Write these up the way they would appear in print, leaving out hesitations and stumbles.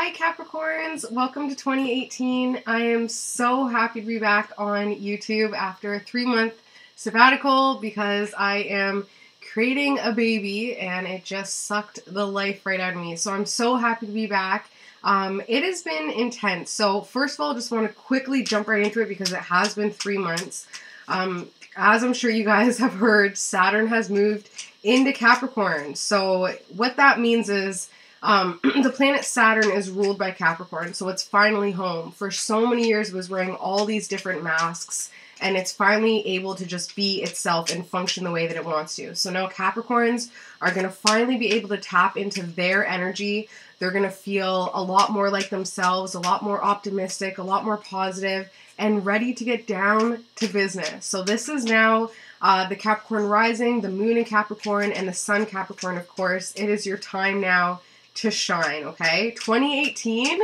Hi Capricorns, welcome to 2018. I am so happy to be back on YouTube after a 3-month sabbatical because I am creating a baby and it just sucked the life right out of me. So I'm so happy to be back. It has been intense. So first of all, just want to quickly jump right into it because it has been 3 months. As I'm sure you guys have heard, Saturn has moved into Capricorn. So what that means is the planet Saturn is ruled by Capricorn, so it's finally home. For so many years it was wearing all these different masks, and it's finally able to just be itself and function the way that it wants to. So now Capricorns are going to finally be able to tap into their energy. They're going to feel a lot more like themselves, a lot more optimistic, a lot more positive, and ready to get down to business. So this is now the Capricorn rising, the moon in Capricorn, and the sun Capricorn, of course. It is your time now to shine, okay? 2018,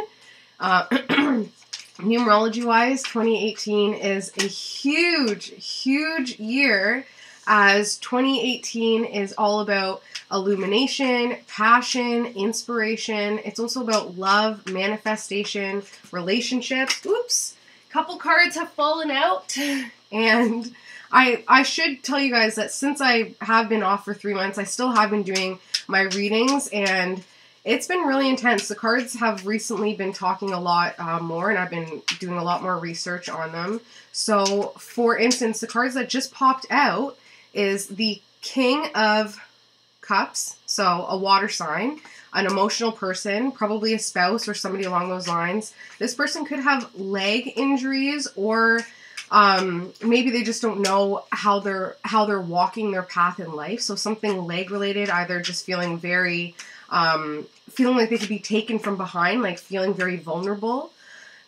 numerology-wise, 2018 is a huge year, as 2018 is all about illumination, passion, inspiration. It's also about love, manifestation, relationships. Oops, couple cards have fallen out, and I should tell you guys that since I have been off for 3 months, I still have been doing my readings, and it's been really intense. The cards have recently been talking a lot more, and I've been doing a lot more research on them. So, for instance, the cards that just popped out is the King of Cups, so a water sign, an emotional person, probably a spouse or somebody along those lines. This person could have leg injuries, or maybe they just don't know how they're walking their path in life. So something leg related, either just feeling very feeling like they could be taken from behind, like feeling very vulnerable.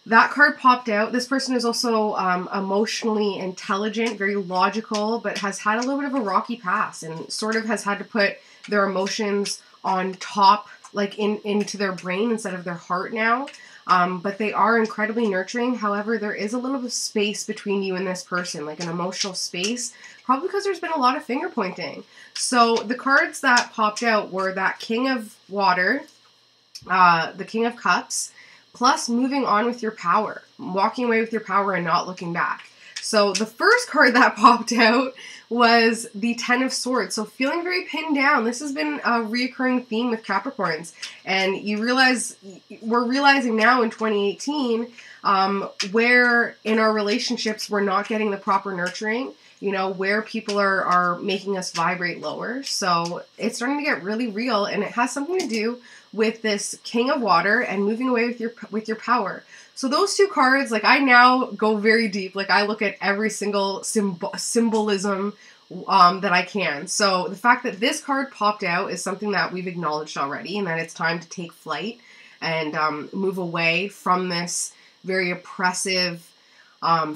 That card popped out. This person is also emotionally intelligent, very logical, but has had a little bit of a rocky past and sort of has had to put their emotions on top, like into their brain instead of their heart now. But they are incredibly nurturing. However, there is a little bit of space between you and this person, like an emotional space, probably because there's been a lot of finger pointing. So the cards that popped out were that King of Water, the King of Cups, plus moving on with your power, walking away with your power and not looking back. So the first card that popped out was the Ten of Swords. So feeling very pinned down. This has been a reoccurring theme with Capricorns. And we're realizing now in 2018 where in our relationships we're not getting the proper nurturing, you know, where people are making us vibrate lower. So it's starting to get really real, and it has something to do with this King of Water and moving away with your power. So those two cards, like, I now go very deep. Like, I look at every single symbolism that I can. So the fact that this card popped out is something that we've acknowledged already, and that it's time to take flight and move away from this very oppressive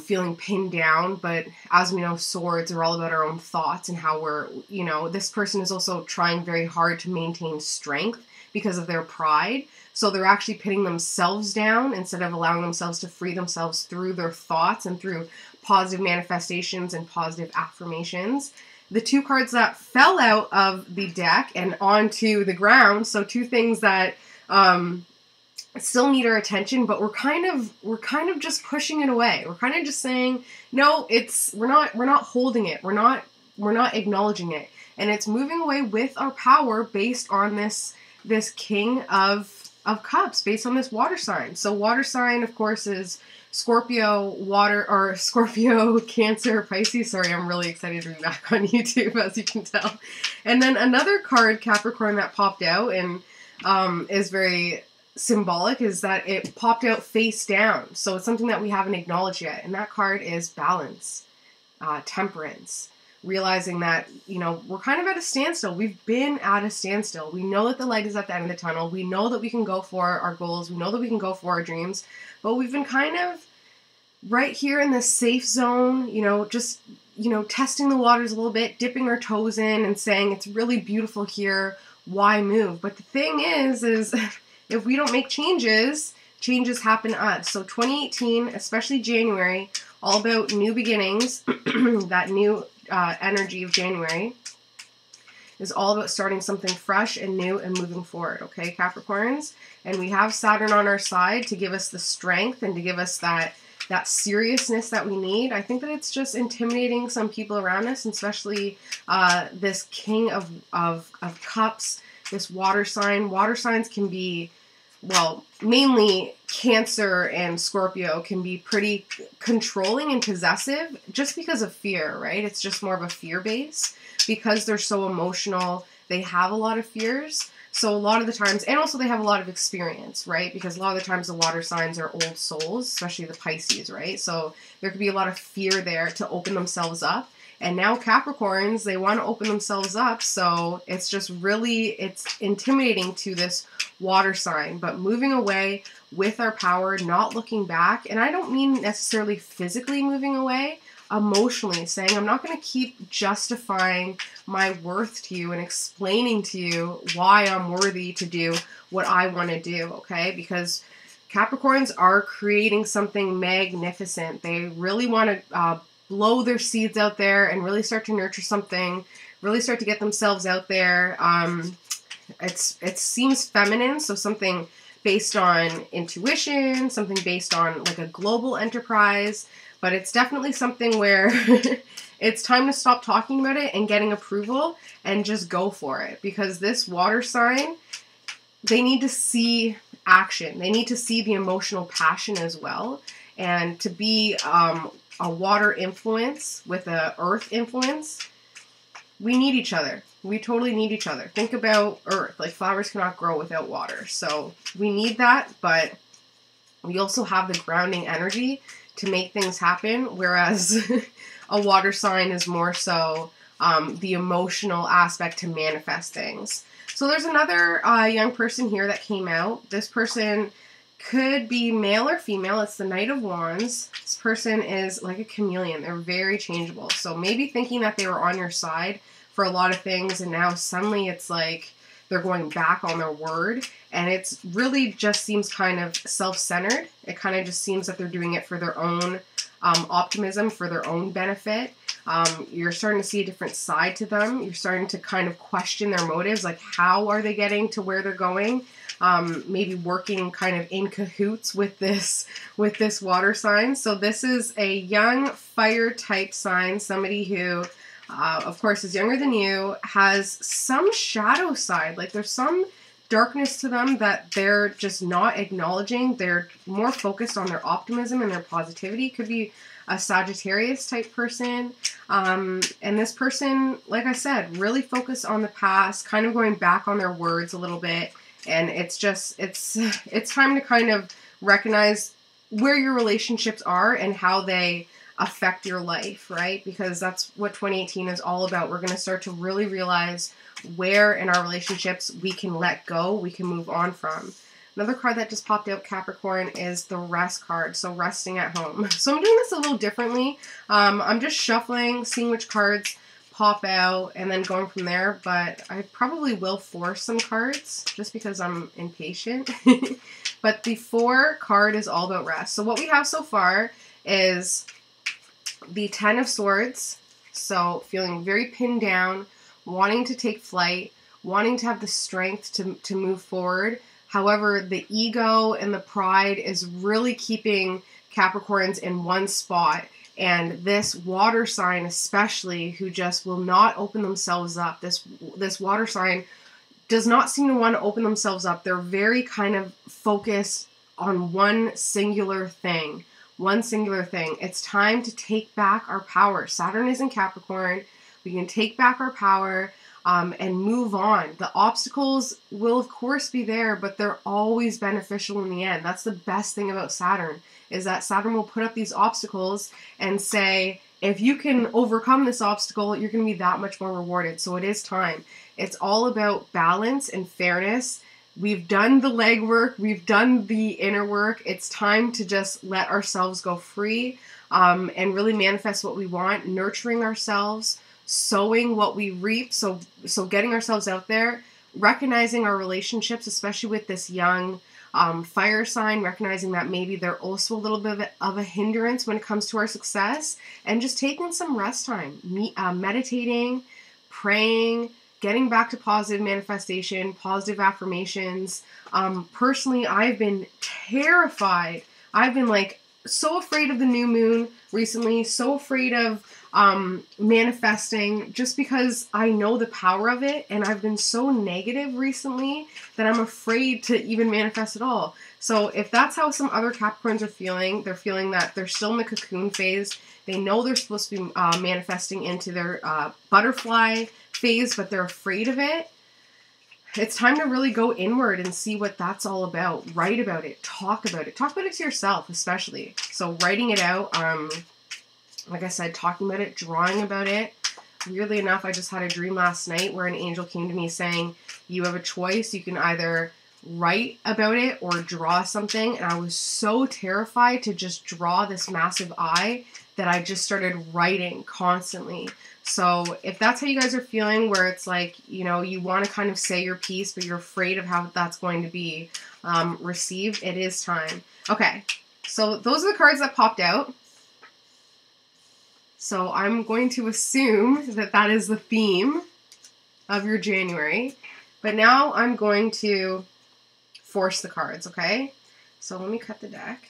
feeling pinned down. But as we know, swords are all about our own thoughts and how we're, you know, this person is also trying very hard to maintain strength because of their pride. So they're actually pinning themselves down instead of allowing themselves to free themselves through their thoughts and through positive manifestations and positive affirmations. The two cards that fell out of the deck and onto the ground, so two things that still need our attention, but we're kind of just pushing it away. We're kind of just saying, no, we're not holding it. We're not acknowledging it. And it's moving away with our power based on this King of Cups, based on this water sign. So water sign, of course, is Scorpio, Scorpio, Cancer, Pisces. Sorry, I'm really excited to be back on YouTube, as you can tell. And then another card, Capricorn, that popped out and is very symbolic, is that it popped out face down. So it's something that we haven't acknowledged yet. And that card is balance, temperance. Realizing that, you know, we're kind of at a standstill. We've been at a standstill. We know that the light is at the end of the tunnel. We know that we can go for our goals. We know that we can go for our dreams. But we've been kind of right here in this safe zone, you know, just, you know, testing the waters a little bit, dipping our toes in and saying, it's really beautiful here. Why move? But the thing is if we don't make changes, changes happen to us. So 2018, especially January, all about new beginnings, that new energy of January, is all about starting something fresh and new and moving forward, okay, Capricorns? And we have Saturn on our side to give us the strength and to give us that seriousness that we need. I think that it's just intimidating some people around us, and especially this King of Cups, this water sign. Water signs can be, well, mainly Cancer and Scorpio can be pretty controlling and possessive just because of fear, right? It's just more of a fear base because they're so emotional. They have a lot of fears. So a lot of the times, and also they have a lot of experience, right? Because a lot of the times the water signs are old souls, especially the Pisces, right? So there could be a lot of fear there to open themselves up. And now Capricorns, they want to open themselves up. So it's just really, it's intimidating to this water sign, but moving away with our power, not looking back. And I don't mean necessarily physically moving away, emotionally saying, I'm not going to keep justifying my worth to you and explaining to you why I'm worthy to do what I want to do, okay? Because Capricorns are creating something magnificent. They really want to blow their seeds out there and really start to nurture something, really start to get themselves out there. It seems feminine, so something based on intuition, something based on like a global enterprise, but it's definitely something where it's time to stop talking about it and getting approval and just go for it. Because this water sign, they need to see action. They need to see the emotional passion as well. And to be a water influence with a earth influence, we need each other. We totally need each other. Think about earth. Like, flowers cannot grow without water. So we need that, but we also have the grounding energy to make things happen, whereas a water sign is more so the emotional aspect to manifest things. So there's another young person here that came out. This person could be male or female. It's the Knight of Wands. This person is like a chameleon. They're very changeable. So maybe thinking that they were on your side for a lot of things, and now suddenly it's like they're going back on their word, and it's really just seems kind of self-centered. It kind of just seems that they're doing it for their own optimism, for their own benefit. You're starting to see a different side to them. You're starting to kind of question their motives, like how are they getting to where they're going? Maybe working kind of in cahoots with this water sign. So this is a young fire type sign, somebody who of course is younger than you, has some shadow side, like there's some darkness to them that they're just not acknowledging. They're more focused on their optimism and their positivity. Could be a Sagittarius type person. And this person, like I said, really focused on the past, kind of going back on their words a little bit. And it's just, it's time to kind of recognize where your relationships are and how they affect your life, right? Because that's what 2018 is all about. We're going to start to really realize where in our relationships we can let go, we can move on from. Another card that just popped out, Capricorn, is the Rest card, so resting at home. So I'm doing this a little differently. I'm just shuffling, seeing which cards pop out, and then going from there, but I probably will force some cards just because I'm impatient. But the 4 card is all about rest. So what we have so far is the 10 of Swords, so feeling very pinned down, wanting to take flight, wanting to have the strength to move forward. However, the ego and the pride is really keeping Capricorns in one spot. And this water sign especially, who just will not open themselves up. This water sign does not seem to want to open themselves up. They're very kind of focused on one singular thing. One singular thing. It's time to take back our power. Saturn is in Capricorn. We can take back our power and move on. The obstacles will of course be there, but they're always beneficial in the end. That's the best thing about Saturn, is that Saturn will put up these obstacles and say, if you can overcome this obstacle, you're going to be that much more rewarded. So it is time. It's all about balance and fairness. We've done the legwork. We've done the inner work. It's time to just let ourselves go free and really manifest what we want, nurturing ourselves, sowing what we reap. So getting ourselves out there, recognizing our relationships, especially with this young fire sign, recognizing that maybe they're also a little bit of a hindrance when it comes to our success, and just taking some rest time, meditating, praying, getting back to positive manifestation, positive affirmations. Personally, I've been terrified. I've been like so afraid of the new moon recently, so afraid of manifesting, just because I know the power of it, and I've been so negative recently that I'm afraid to even manifest at all. So if that's how some other Capricorns are feeling, they're feeling that they're still in the cocoon phase. They know they're supposed to be manifesting into their butterfly phase, but they're afraid of it. It's time to really go inward and see what that's all about. Write about it. Talk about it. Talk about it to yourself, especially. So writing it out, like I said, talking about it, drawing about it. Weirdly enough, I just had a dream last night where an angel came to me saying, you have a choice. You can either write about it or draw something. And I was so terrified to just draw this massive eye that I just started writing constantly. So if that's how you guys are feeling, where it's like, you know, you want to kind of say your piece, but you're afraid of how that's going to be received, it is time. Okay, so those are the cards that popped out. So I'm going to assume that that is the theme of your January. But now I'm going to force the cards, okay? So let me cut the deck.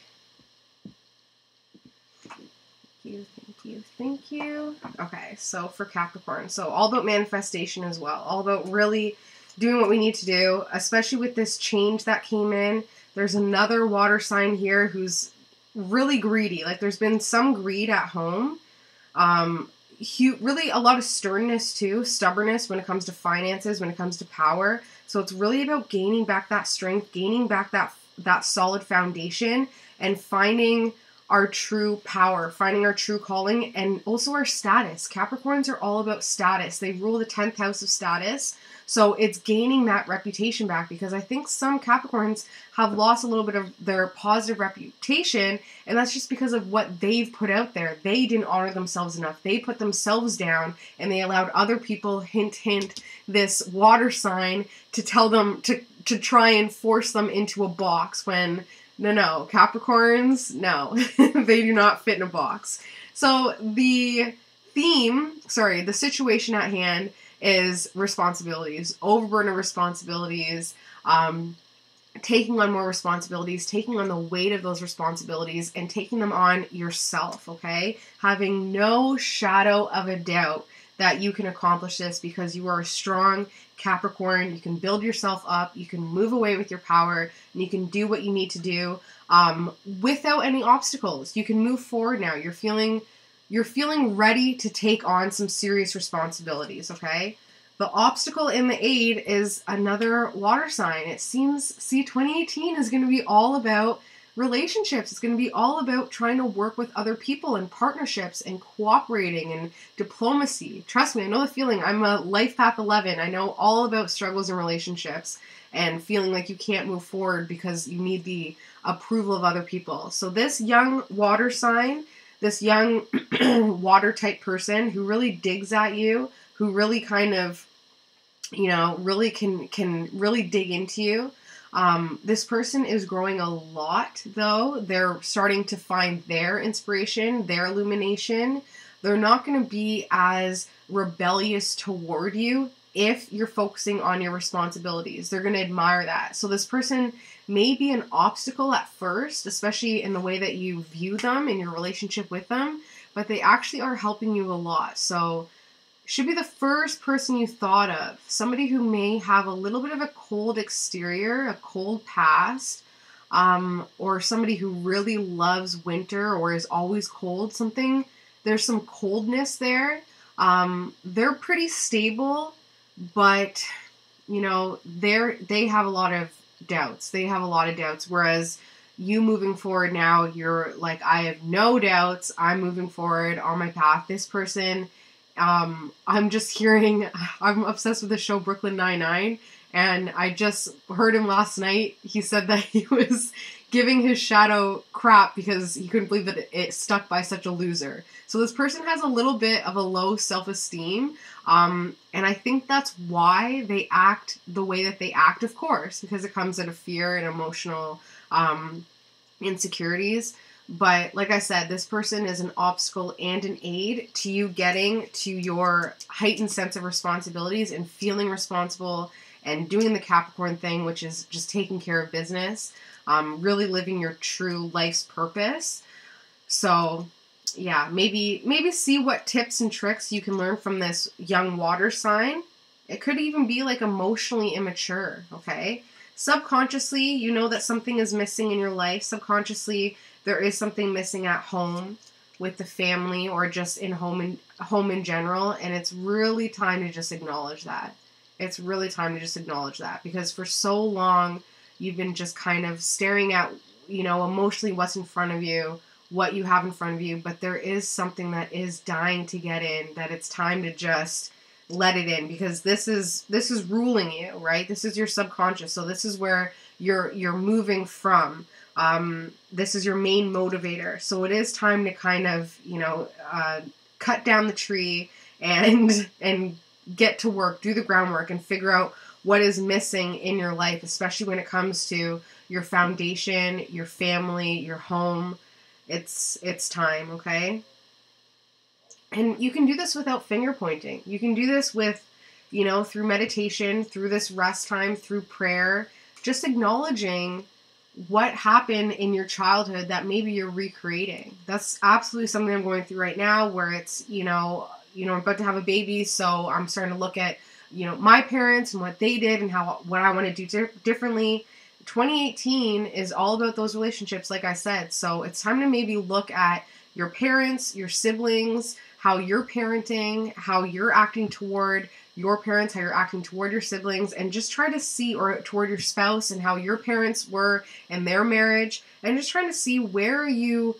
Thank you. Okay, so for Capricorn, so all about manifestation as well. All about really doing what we need to do, especially with this change that came in. There's another water sign here who's really greedy. Like, there's been some greed at home. Really a lot of sternness too, stubbornness when it comes to finances, when it comes to power. So it's really about gaining back that strength, gaining back that solid foundation, and finding our true power, finding our true calling, and also our status. Capricorns are all about status. They rule the 10th house of status. So it's gaining that reputation back, because I think some Capricorns have lost a little bit of their positive reputation, and that's just because of what they've put out there. They didn't honor themselves enough. They put themselves down, and they allowed other people, hint, hint, this water sign to tell them to try and force them into a box when no, Capricorns, no, they do not fit in a box. So the situation at hand is responsibilities, overburden of responsibilities, taking on more responsibilities, taking on the weight of those responsibilities, and taking them on yourself, okay? Having no shadow of a doubt that you can accomplish this, because you are a strong Capricorn. You can build yourself up, you can move away with your power, and you can do what you need to do without any obstacles. You can move forward now. You're feeling ready to take on some serious responsibilities, okay? The obstacle in the aid is another water sign. It seems, 2018 is going to be all about relationships. It's going to be all about trying to work with other people and partnerships and cooperating and diplomacy. Trust me, I know the feeling. I'm a life path 11. I know all about struggles in relationships and feeling like you can't move forward because you need the approval of other people. So this young water sign, this young water type person who really digs at you, who really kind of, you know, really can really dig into you. This person is growing a lot, though. They're starting to find their inspiration, their illumination. They're not going to be as rebellious toward you if you're focusing on your responsibilities. They're going to admire that. So this person may be an obstacle at first, especially in the way that you view them in your relationship with them, but they actually are helping you a lot. So should be the first person you thought of. Somebody who may have a little bit of a cold exterior, a cold past, or somebody who really loves winter or is always cold. There's some coldness there. They're pretty stable, but, you know, they have a lot of doubts. They have a lot of doubts, whereas you moving forward now, you're like, I have no doubts. I'm moving forward on my path. This person, I'm just hearing, I'm obsessed with the show Brooklyn Nine-Nine, and I just heard him last night. He said that he was giving his shadow crap because he couldn't believe that it stuck by such a loser. So this person has a little bit of a low self-esteem, and I think that's why they act the way that they act, of course, because it comes out of fear and emotional insecurities. But like I said, this person is an obstacle and an aid to you getting to your heightened sense of responsibilities and feeling responsible and doing the Capricorn thing, which is just taking care of business, really living your true life's purpose. So yeah, maybe see what tips and tricks you can learn from this young water sign. It could even be like emotionally immature, okay? Subconsciously, you know that something is missing in your life. Subconsciously, there is something missing at home with the family or just in home in general, and it's really time to just acknowledge that. It's really time to just acknowledge that, because for so long you've been just kind of staring at, you know, emotionally what's in front of you, what you have in front of you, but there is something that is dying to get in, that it's time to just let it in, because this is ruling you, right? This is your subconscious. So this is where you're moving from. This is your main motivator. So it is time to kind of, you know, cut down the tree and get to work, do the groundwork, and figure out what is missing in your life, especially when it comes to your foundation, your family, your home. It's time, okay? And you can do this without finger pointing. You can do this with, you know, through meditation, through this rest time, through prayer, just acknowledging what happened in your childhood that maybe you're recreating. That's absolutely something I'm going through right now, where it's, I'm about to have a baby, so I'm starting to look at, you know, my parents and what they did and what I want to do differently. 2018 is all about those relationships, like I said. So it's time to maybe look at your parents, your siblings, how you're parenting, how you're acting toward your parents, how you're acting toward your siblings, and just try to see, or toward your spouse and how your parents were in their marriage, and just trying to see where are you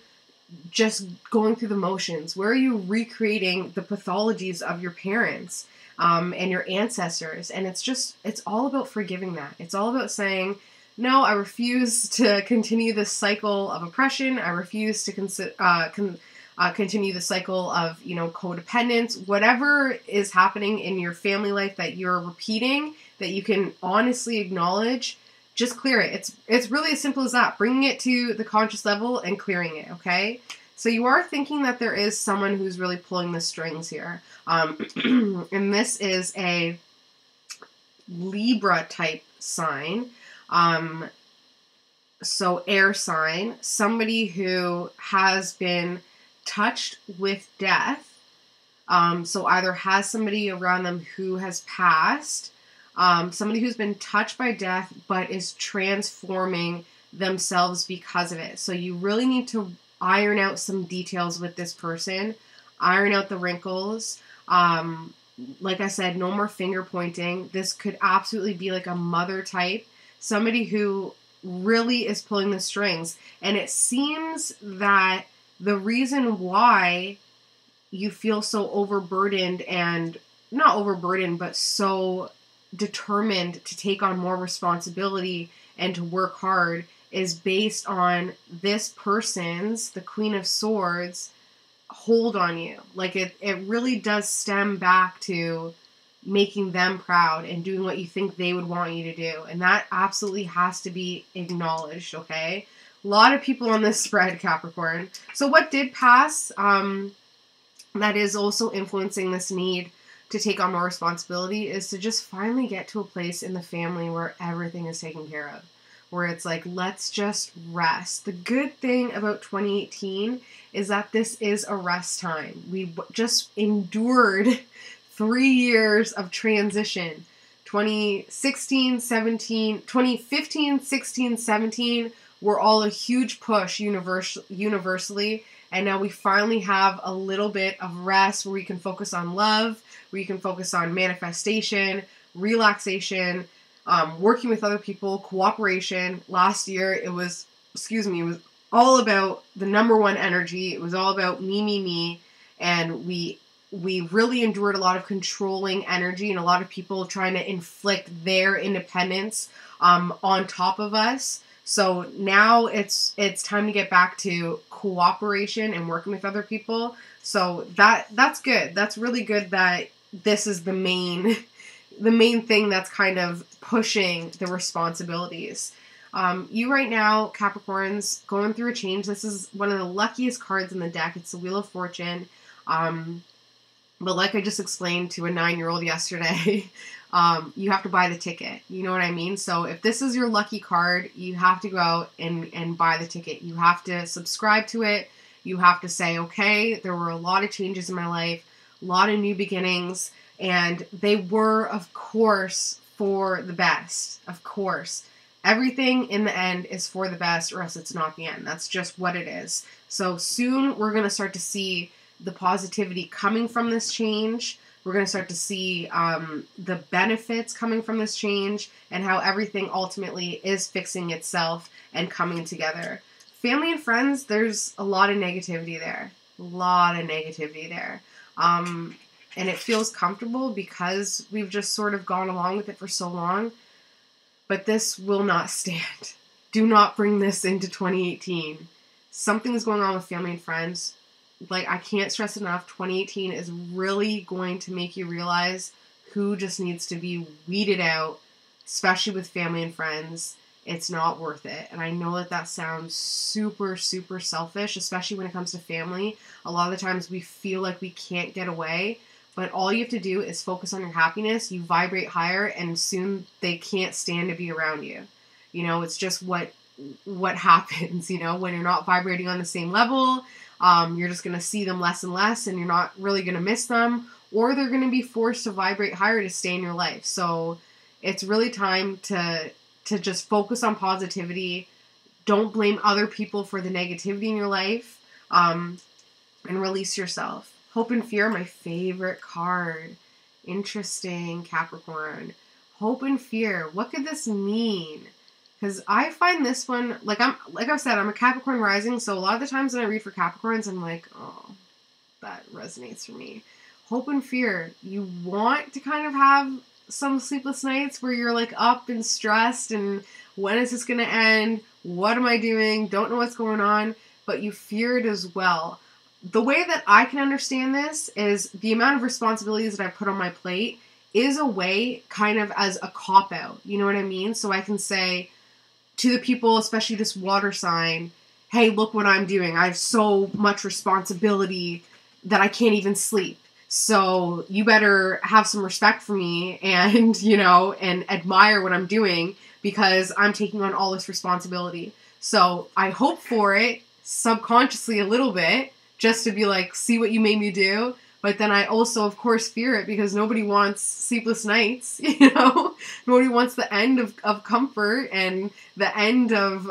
just going through the motions, where are you recreating the pathologies of your parents and your ancestors. And it's all about forgiving that. It's all about saying, no, I refuse to continue this cycle of oppression. I refuse to continue the cycle of, you know, codependence. Whatever is happening in your family life that you're repeating, that you can honestly acknowledge, just clear it. It's really as simple as that. Bringing it to the conscious level and clearing it, okay? So you are thinking that there is someone who's really pulling the strings here. And this is a Libra type sign. So air sign, somebody who has been touched with death. So either has somebody around them who has passed, somebody who's been touched by death but is transforming themselves because of it. So you really need to iron out some details with this person, iron out the wrinkles. Like I said, no more finger pointing. This could absolutely be like a mother type, somebody who really is pulling the strings. And it seems that the reason why you feel so overburdened, and not overburdened, but so determined to take on more responsibility and to work hard, is based on this person's, the Queen of Swords, hold on you. Like it really does stem back to making them proud and doing what you think they would want you to do. And that absolutely has to be acknowledged, okay? A lot of people on this spread, Capricorn. So what did pass, that is also influencing this need to take on more responsibility, is to just finally get to a place in the family where everything is taken care of. Where it's like, let's just rest. The good thing about 2018 is that this is a rest time. We just endured 3 years of transition. 2015, 16, 17 were all a huge push universally. And now we finally have a little bit of rest where we can focus on love, where you can focus on manifestation, relaxation, working with other people, cooperation. Last year, it was all about the number one energy. It was all about me. And we really endured a lot of controlling energy and a lot of people trying to inflict their independence on top of us. So now it's time to get back to cooperation and working with other people. So that's good. That's really good that this is the main thing that's kind of pushing the responsibilities. You right now, Capricorns, going through a change. This is one of the luckiest cards in the deck. It's the Wheel of Fortune. But like I just explained to a 9-year-old yesterday, you have to buy the ticket. You know what I mean? So if this is your lucky card, you have to go out and buy the ticket. You have to subscribe to it. You have to say, okay, there were a lot of changes in my life, a lot of new beginnings, and they were, of course, for the best. Of course. Everything in the end is for the best, or else it's not the end. That's just what it is. So soon we're going to start to see the positivity coming from this change. We're going to start to see the benefits coming from this change and how everything ultimately is fixing itself and coming together. Family and friends, there's a lot of negativity there. A lot of negativity there. And it feels comfortable because we've just sort of gone along with it for so long. But this will not stand. Do not bring this into 2018. Something is going on with family and friends. Like, I can't stress enough, 2018 is really going to make you realize who just needs to be weeded out, especially with family and friends. It's not worth it. And I know that that sounds super, super selfish, especially when it comes to family. A lot of the times we feel like we can't get away, but all you have to do is focus on your happiness. You vibrate higher, and soon they can't stand to be around you. You know, it's just what happens, you know, when you're not vibrating on the same level. You're just going to see them less and less, and you're not really going to miss them, or they're going to be forced to vibrate higher to stay in your life. So it's really time to just focus on positivity. Don't blame other people for the negativity in your life, and release yourself. Hope and Fear, my favorite card. Interesting, Capricorn. Hope and Fear. What could this mean? Because I find this one, like I've said, I'm a Capricorn rising, so a lot of the times when I read for Capricorns, I'm like, oh, that resonates for me. Hope and Fear. You want to kind of have some sleepless nights where you're like up and stressed and when is this going to end? What am I doing? Don't know what's going on, but you fear it as well. The way that I can understand this is the amount of responsibilities that I put on my plate is a way kind of as a cop-out. You know what I mean? So I can say to the people, especially this water sign, hey, look what I'm doing. I have so much responsibility that I can't even sleep. So you better have some respect for me and, you know, and admire what I'm doing because I'm taking on all this responsibility. So I hope for it subconsciously a little bit just to be like, see what you made me do. But then I also, of course, fear it because nobody wants sleepless nights, you know? Nobody wants the end of comfort and the end of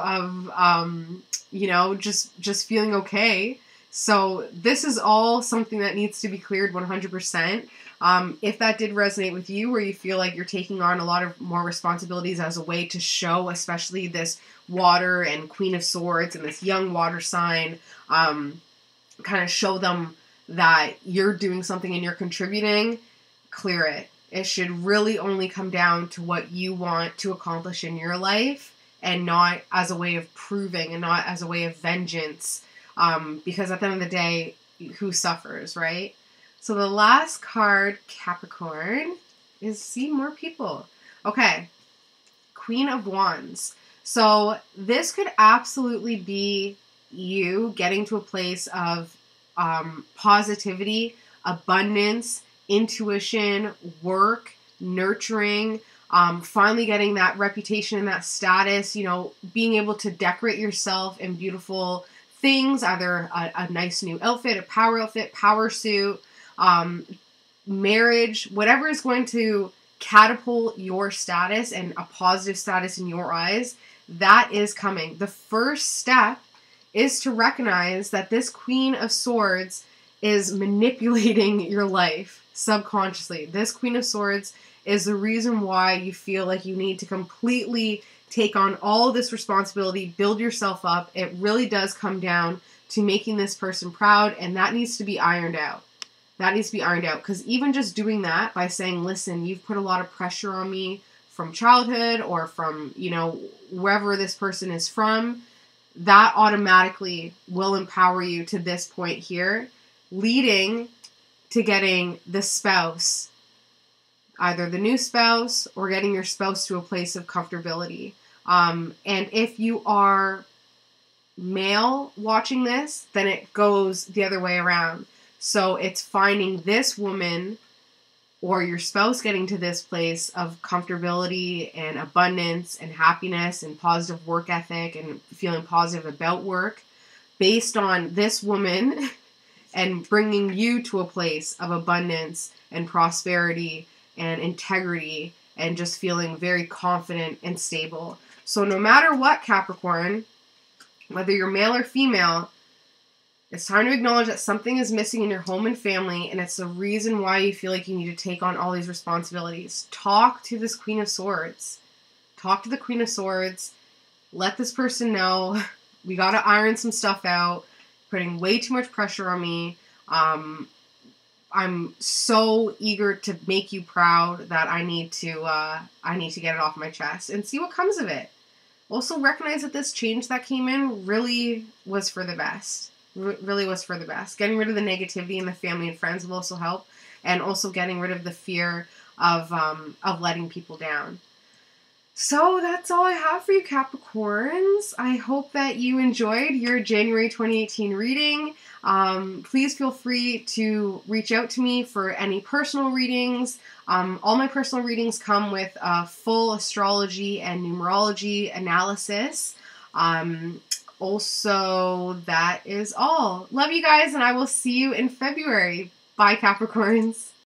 you know, just feeling okay. So this is all something that needs to be cleared 100%. If that did resonate with you, where you feel like you're taking on a lot of more responsibilities as a way to show, especially this water and Queen of Swords and this young water sign, kind of show them that you're doing something and you're contributing, clear it. It should really only come down to what you want to accomplish in your life and not as a way of proving and not as a way of vengeance. Because at the end of the day, who suffers, right? So the last card, Capricorn, is see more people. Okay, Queen of Wands. So this could absolutely be you getting to a place of positivity, abundance, intuition, work, nurturing, finally getting that reputation and that status, you know, being able to decorate yourself in beautiful things, either a nice new outfit, power suit, marriage, whatever is going to catapult your status and a positive status in your eyes, that is coming. The first step is to recognize that this Queen of Swords is manipulating your life subconsciously. This Queen of Swords is the reason why you feel like you need to completely take on all this responsibility, build yourself up. It really does come down to making this person proud, and that needs to be ironed out. That needs to be ironed out, because even just doing that by saying, listen, you've put a lot of pressure on me from childhood or from, you know, wherever this person is from, that automatically will empower you to this point here, leading to getting the spouse, either the new spouse or getting your spouse to a place of comfortability. And if you are male watching this, then it goes the other way around. So it's finding this woman or your spouse getting to this place of comfortability and abundance and happiness and positive work ethic and feeling positive about work based on this woman and bringing you to a place of abundance and prosperity and integrity and just feeling very confident and stable. So no matter what, Capricorn, whether you're male or female, it's time to acknowledge that something is missing in your home and family, and it's the reason why you feel like you need to take on all these responsibilities. Talk to this Queen of Swords. Talk to the Queen of Swords. Let this person know we got to iron some stuff out. Putting way too much pressure on me. I'm so eager to make you proud that I need to get it off my chest and see what comes of it. Also recognize that this change that came in really was for the best. Really was for the best. Getting rid of the negativity in the family and friends will also help, and also getting rid of the fear of letting people down. So that's all I have for you, Capricorns. I hope that you enjoyed your January 2018 reading. Please feel free to reach out to me for any personal readings. All my personal readings come with full astrology and numerology analysis. Also, that is all. Love you guys, and I will see you in February. Bye, Capricorns.